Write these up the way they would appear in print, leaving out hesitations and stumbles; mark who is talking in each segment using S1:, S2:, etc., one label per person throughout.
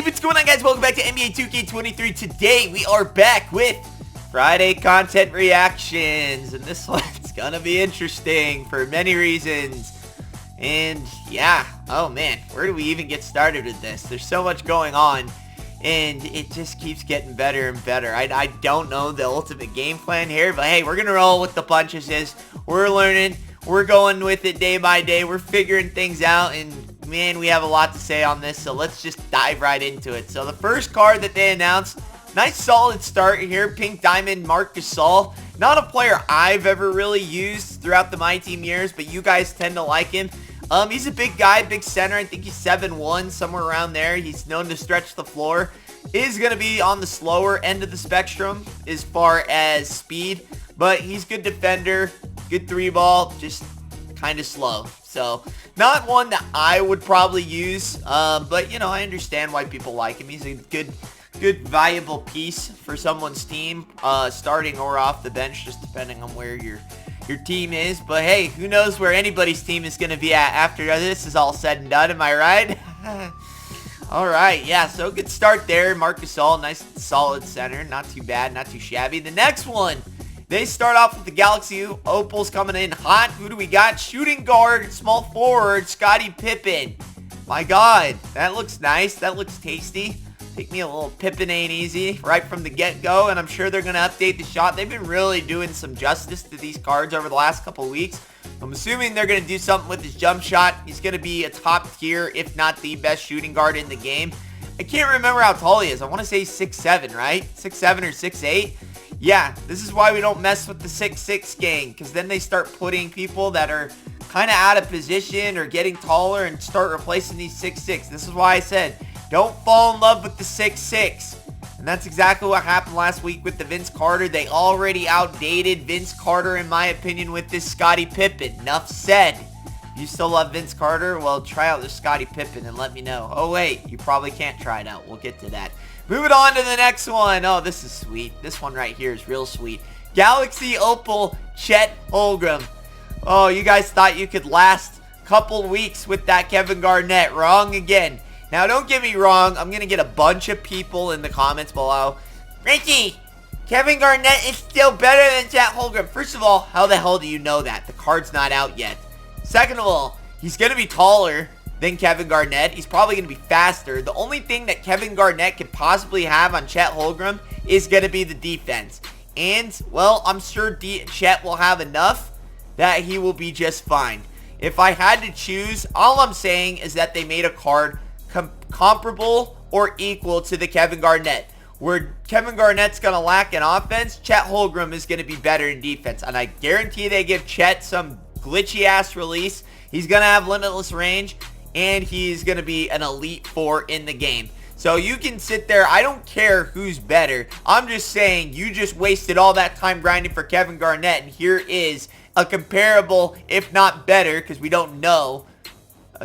S1: what's going on, guys? Welcome back to NBA 2K23. Today we are back with Friday content reactions, and this one's gonna be interesting for many reasons. And yeah, oh man, where do we even get started with this? There's so much going on, and it just keeps getting better and better. I don't know the ultimate game plan here, but hey, we're gonna roll with the punches. We're learning, we're going with it day by day, we're figuring things out, and man, we have a lot to say on this, so let's just dive right into it. So the first card that they announced, nice solid start here, Pink Diamond Marc Gasol. Not a player I've ever really used throughout the MyTEAM years, but you guys tend to like him. He's a big guy, big center. I think he's 7'1", somewhere around there. He's known to stretch the floor. Is going to be on the slower end of the spectrum as far as speed, but he's good defender, good three ball, just kind of slow. So not one that I would probably use, but you know, I understand why people like him. He's a good valuable piece for someone's team, starting or off the bench, just depending on where your team is. But hey, who knows where anybody's team is going to be at after this is all said and done, am I right? Alright, yeah, so good start there. Marc Gasol, nice solid center, not too bad, not too shabby. The next one, they start off with the Galaxy. Opal's coming in hot. Who do we got? Shooting guard, small forward, Scottie Pippen. My God, that looks nice. That looks tasty. Take me a little Pippen ain't easy right from the get-go, and I'm sure they're going to update the shot. They've been really doing some justice to these cards over the last couple weeks. I'm assuming they're going to do something with his jump shot. He's going to be a top tier, if not the best shooting guard in the game. I can't remember how tall he is. I want to say 6'7", right? 6'7" or 6'8". Yeah, this is why we don't mess with the 6'6" gang, because then they start putting people that are kind of out of position or getting taller and start replacing these 6'6". This is why I said, don't fall in love with the 6'6". And that's exactly what happened last week with the Vince Carter. They already outdated Vince Carter, in my opinion, with this Scottie Pippen. Enough said. You still love Vince Carter? Well, try out the Scottie Pippen and let me know. Oh, wait, you probably can't try it out. We'll get to that. Moving on to the next one. Oh, this is sweet. This one right here is real sweet. Galaxy Opal Chet Holgrem. Oh, you guys thought you could last a couple weeks with that Kevin Garnett. Wrong again. Now, don't get me wrong. I'm going to get a bunch of people in the comments below. Ricky, Kevin Garnett is still better than Chet Holgrem. First of all, how the hell do you know that? The card's not out yet. Second of all, he's going to be taller than Kevin Garnett. He's probably going to be faster. The only thing that Kevin Garnett could possibly have on Chet Holgrem is going to be the defense. And, well, I'm sure Chet will have enough that he will be just fine. If I had to choose, all I'm saying is that they made a card comparable or equal to the Kevin Garnett. Where Kevin Garnett's going to lack in offense, Chet Holgrem is going to be better in defense. And I guarantee they give Chet some glitchy-ass release. He's going to have limitless range, and he's going to be an elite 4 in the game. So you can sit there. I don't care who's better. I'm just saying you just wasted all that time grinding for Kevin Garnett, and here is a comparable, if not better, because we don't know,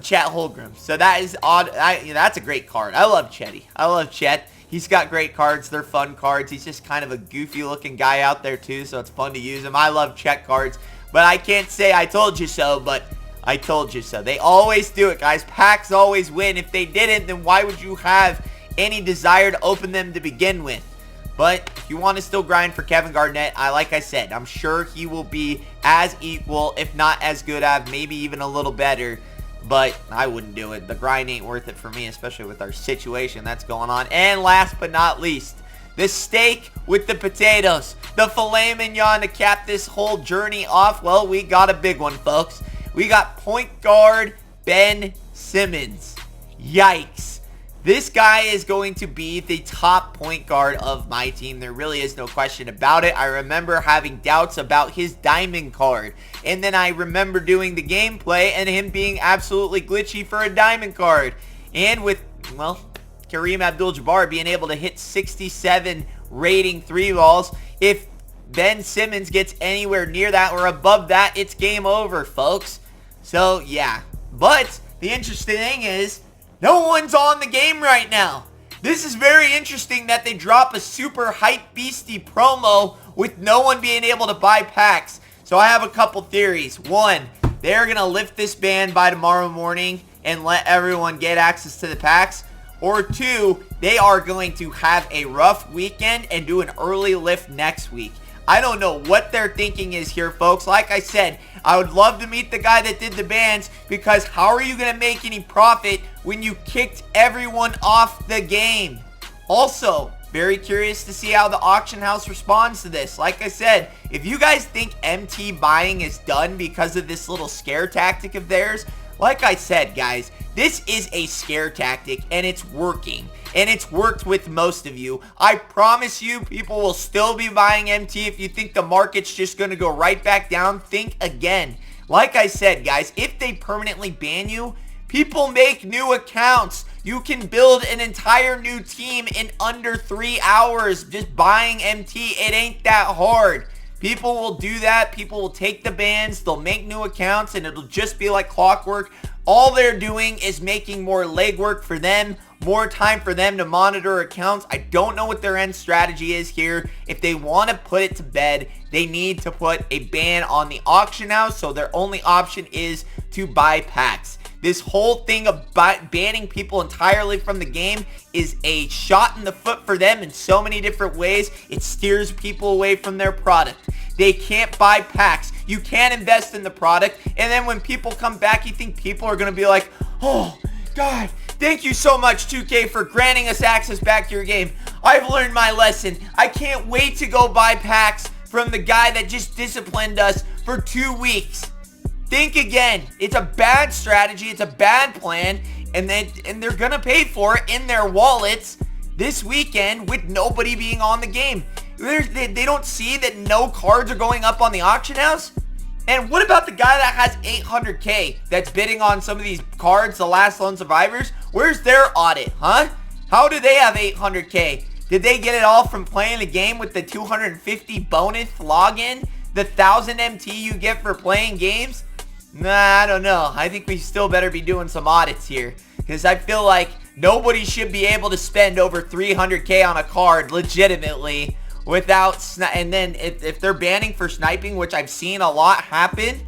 S1: Chet Holgrem. So that is odd. That's a great card. I love Chetty. I love Chet. He's got great cards. They're fun cards. He's just kind of a goofy looking guy out there too, so it's fun to use him. I love Chet cards, but I can't say I told you so, but I told you so. They always do it, guys. Packs always win. If they didn't, then why would you have any desire to open them to begin with? But if you want to still grind for Kevin Garnett, like I said, I'm sure he will be as equal, if not as good as, maybe even a little better. But I wouldn't do it. The grind ain't worth it for me, especially with our situation that's going on. And last but not least, the steak with the potatoes. The filet mignon to cap this whole journey off. Well, we got a big one, folks. We got point guard Ben Simmons. Yikes. This guy is going to be the top point guard of my team. There really is no question about it. I remember having doubts about his diamond card. And then I remember doing the gameplay and him being absolutely glitchy for a diamond card. And with, well, Kareem Abdul-Jabbar being able to hit 67 rating 3 balls. If Ben Simmons gets anywhere near that or above that, it's game over, folks. So, yeah. But the interesting thing is, no one's on the game right now. This is very interesting that they drop a super hype beastie promo with no one being able to buy packs. So I have a couple theories. One, they're going to lift this ban by tomorrow morning and let everyone get access to the packs. or 2, they are going to have a rough weekend and do an early lift next week. I don't know what their thinking is here, folks. Like I said, I would love to meet the guy that did the bans, because how are you going to make any profit when you kicked everyone off the game? Also, very curious to see how the auction house responds to this. Like I said, if you guys think MT buying is done because of this little scare tactic of theirs, like I said, guys, this is a scare tactic, and it's working. And it's worked with most of you. I promise you, people will still be buying MT. If you think the market's just going to go right back down, think again. Like I said, guys, if they permanently ban you, people make new accounts. You can build an entire new team in under 3 hours just buying MT. It ain't that hard. People will do that. People will take the bans. They'll make new accounts, and it'll just be like clockwork. All they're doing is making more legwork for them, more time for them to monitor accounts. I don't know what their end strategy is here. If they want to put it to bed, they need to put a ban on the auction house, so their only option is to buy packs. This whole thing of banning people entirely from the game is a shot in the foot for them in so many different ways. It steers people away from their product. They can't buy packs. You can't invest in the product. And then when people come back, you think people are going to be like, oh, God, thank you so much, 2K, for granting us access back to your game. I've learned my lesson. I can't wait to go buy packs from the guy that just disciplined us for 2 weeks. Think again. It's a bad strategy. It's a bad plan. And they're going to pay for it in their wallets this weekend with nobody being on the game. They don't see that no cards are going up on the auction house? And what about the guy that has 800K that's bidding on some of these cards, the Last Lone Survivors? Where's their audit, huh? How do they have 800K? Did they get it all from playing the game with the 250 bonus login? The 1,000 MT you get for playing games? Nah, I don't know. I think we still better be doing some audits here, because I feel like nobody should be able to spend over 300K on a card legitimately without, and then if they're banning for sniping, which I've seen a lot happen,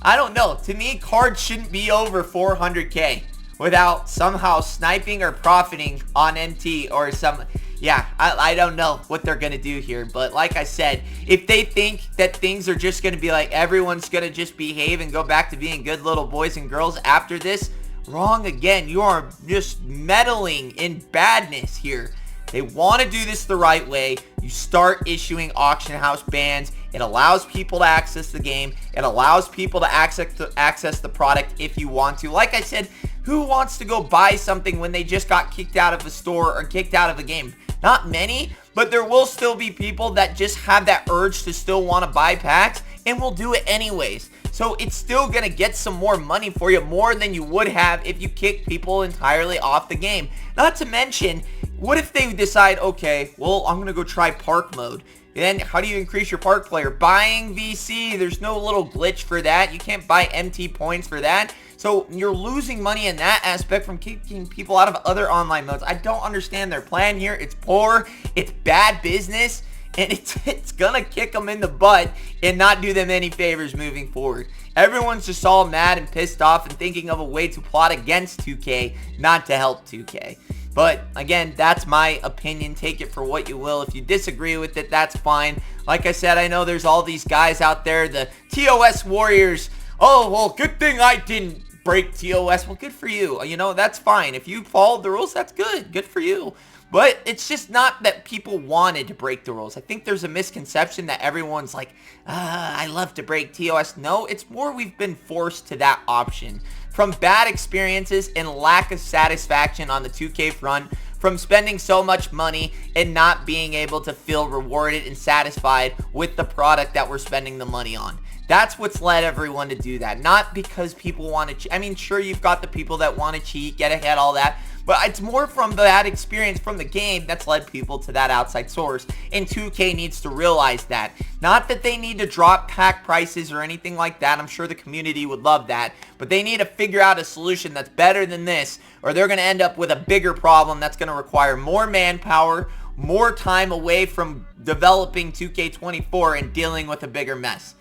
S1: I don't know. To me, cards shouldn't be over 400K without somehow sniping or profiting on MT or some. Yeah, I don't know what they're going to do here. But like I said, if they think that things are just going to be like everyone's going to just behave and go back to being good little boys and girls after this, wrong again. You are just meddling in badness here. They want to do this the right way. You start issuing auction house bans. It allows people to access the game. It allows people to access the product if you want to. Like I said, who wants to go buy something when they just got kicked out of a store or kicked out of a game? Not many, but there will still be people that just have that urge to still want to buy packs and will do it anyways. So it's still going to get some more money for you, more than you would have if you kick people entirely off the game. Not to mention, what if they decide, okay, well, I'm going to go try park mode. Then how do you increase your park player? Buying VC, there's no little glitch for that. You can't buy MT points for that. So you're losing money in that aspect from kicking people out of other online modes. I don't understand their plan here. It's poor. It's bad business. And it's gonna kick them in the butt and not do them any favors moving forward. Everyone's just all mad and pissed off and thinking of a way to plot against 2K, not to help 2K. But again, that's my opinion. Take it for what you will. If you disagree with it, that's fine. Like I said, I know there's all these guys out there, the TOS warriors. Oh, well, good thing I didn't break TOS. Well, good for you. You know, that's fine. If you followed the rules, that's good. Good for you. But it's just not that people wanted to break the rules. I think there's a misconception that everyone's like, I love to break TOS. No, it's more we've been forced to that option. From bad experiences and lack of satisfaction on the 2K front, from spending so much money and not being able to feel rewarded and satisfied with the product that we're spending the money on. That's what's led everyone to do that. Not because people want to cheat. I mean, sure, you've got the people that want to cheat, get ahead, all that. But it's more from that experience from the game that's led people to that outside source. And 2K needs to realize that. Not that they need to drop pack prices or anything like that. I'm sure the community would love that. But they need to figure out a solution that's better than this, or they're going to end up with a bigger problem that's going to require more manpower, more time away from developing 2K24 and dealing with a bigger mess.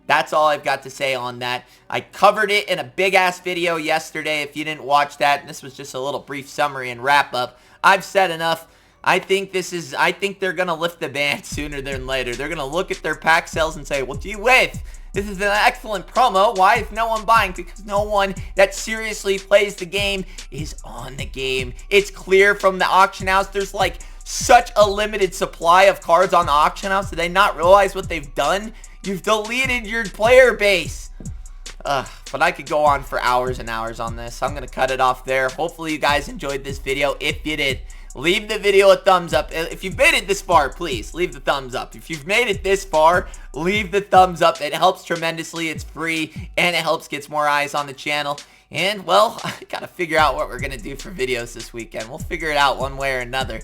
S1: That's all I've got to say on that. I covered it in a big-ass video yesterday. If you didn't watch that, this was just a little brief summary and wrap-up. I've said enough. I think they're going to lift the ban sooner than later. They're going to look at their pack sales and say, well, gee whiz, this is an excellent promo. Why is no one buying? Because no one that seriously plays the game is on the game. It's clear from the auction house. There's like such a limited supply of cards on the auction house. Did they not realize what they've done? You've deleted your player base. But I could go on for hours and hours on this. I'm going to cut it off there. Hopefully you guys enjoyed this video. If you did, leave the video a thumbs up. If you've made it this far, please leave the thumbs up. If you've made it this far, leave the thumbs up. It helps tremendously. It's free, and it helps get more eyes on the channel. And, well, I got to figure out what we're going to do for videos this weekend. We'll figure it out one way or another.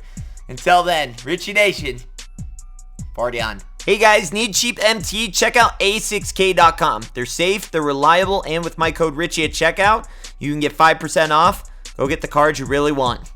S1: Until then, Richie Nation, party on. Hey guys, need cheap MT? Check out A6K.com. They're safe, they're reliable, and with my code Richie at checkout, you can get 5% off. Go get the cards you really want.